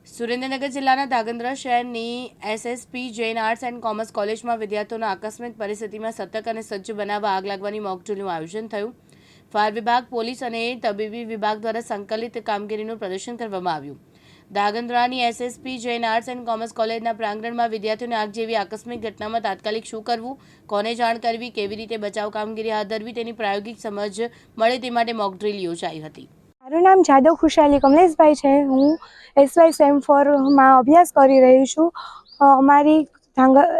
સુરેન્દ્રનગર જિલ્લાના ધાંગધ્રા શહેરની SSP Jain arts and commerce કોલેજમાં વિદ્યાર્થીઓને આકસ્મિક પરિસ્થિતિમાં સતર્ક અને સજ્જ બનાવવા આગ લાગવાની મોકડ્રીલનું આયોજન થયું। ફાયર વિભાગ, પોલીસ અને તબીબી વિભાગ દ્વારા સંકલિત કામગીરીનું પ્રદર્શન કરવામાં આવ્યું। ધાંગધ્રાની SSP Jain arts and commerce કોલેજના પ્રાંગણમાં વિદ્યાર્થીઓને આગ જેવી આકસ્મિક ઘટનામાં તાત્કાલિક શું કરવું, કોને જાણ કરવી, કેવી રીતે બચાવ કામગીરી હાથ ધરવી તેની પ્રાયોગિક સમજ મળે તે માટે મોકડ્રીલ યોજાઈ હતી। મારું નામ જાદવ ખુશાલી કમલેશભાઈ છે। હું SY સેમ4માં અભ્યાસ કરી રહી છું। અમારી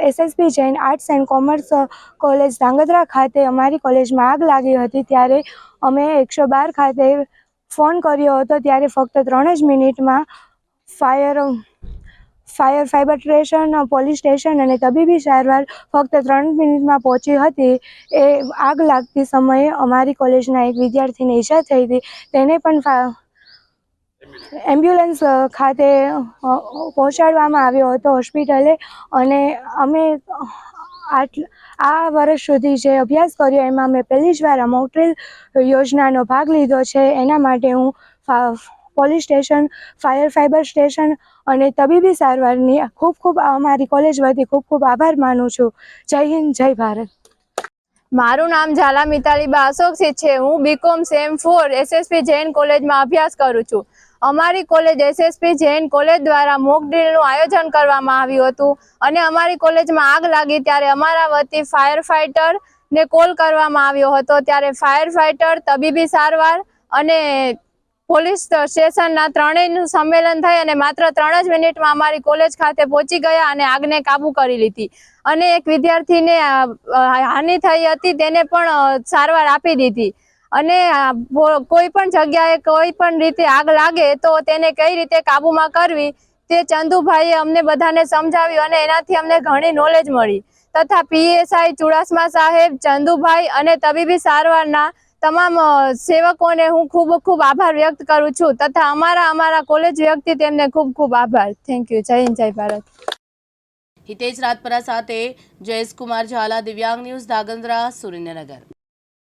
SSP Jain arts and commerce college Dhrangadhra ખાતે અમારી કોલેજમાં આગ લાગી હતી। ત્યારે અમે 112 ખાતે ફોન કર્યો હતો। ત્યારે ફક્ત 3 જ મિનિટમાં fire fibre station, police station અને તબીબી સારવાર ફક્ત 3 મિનિટમાં પહોંચી હતી। એ આગ લાગતી સમયે અમારી કોલેજના એક વિદ્યાર્થીને ઈજા થઈ હતી। તેને પણ એમ્બ્યુલન્સ ખાતે પહોંચાડવામાં આવ્યો હતો હોસ્પિટલે। અને અમે આ વર્ષ સુધી જે અભ્યાસ કર્યો એમાં મેં પહેલી જ વાર આ મોકડ્રીલ યોજનાનો ભાગ લીધો છે। એના માટે હું પોલીસ સ્ટેશન, ફાઈબર સ્ટેશન અને તબીબી સારવારની ખૂબ અમારી કોલેજ વતી ખૂબ આભાર માનું છું। જય હિન્દ, જય ભારત। મારું નામ ઝાલા મિતાલીબા અશોકસિંહ છે। હું બીકોમ સેમ4 એસએસપી જૈન કોલેજમાં અભ્યાસ કરું છું। અમારી કોલેજ એસએસપી જૈન કોલેજ દ્વારા મોકડ્રીલનું આયોજન કરવામાં આવ્યું હતું અને અમારી કોલેજમાં આગ લાગી ત્યારે અમારા વતી ફાયર ફાઇટરને કોલ કરવામાં આવ્યો હતો। ત્યારે ફાયર ફાઇટર, તબીબી સારવાર અને પોલીસ સ્ટેશનના ત્રણેયનું સંમેલન થઈ અને માત્ર 3 જ મિનિટમાં અમારી કોલેજ ખાતે પહોંચી ગયા અને આગને કાબૂ કરી લીધી। અને એક વિદ્યાર્થીને હાનિ થઈ હતી, તેને પણ સારવાર આપી દીધી। અને કોઈ પણ જગ્યાએ કોઈ પણ રીતે આગ લાગે તો તેને કઈ રીતે કાબૂમાં કરવી તે ચંદુભાઈએ અમને બધાને સમજાવ્યું અને એનાથી અમને ઘણી નોલેજ મળી। તથા PSI ચુડાસમા સાહેબ, ચંદુભાઈ અને તબીબી સારવારના તમામ સેવકોને હું ખૂબ આભાર વ્યક્ત કરું છું તથા અમારા કોલેજ વ્યક્તિ તેમને ખૂબ આભાર। Thank you. જય હિન્દ, જય ભારત। હિતેશ રાજપરા સાથે જયેશ કુમાર ઝાલા, દિવ્યાંગ ન્યૂઝ, ધાંગધ્રા, સુરેન્દ્રનગર।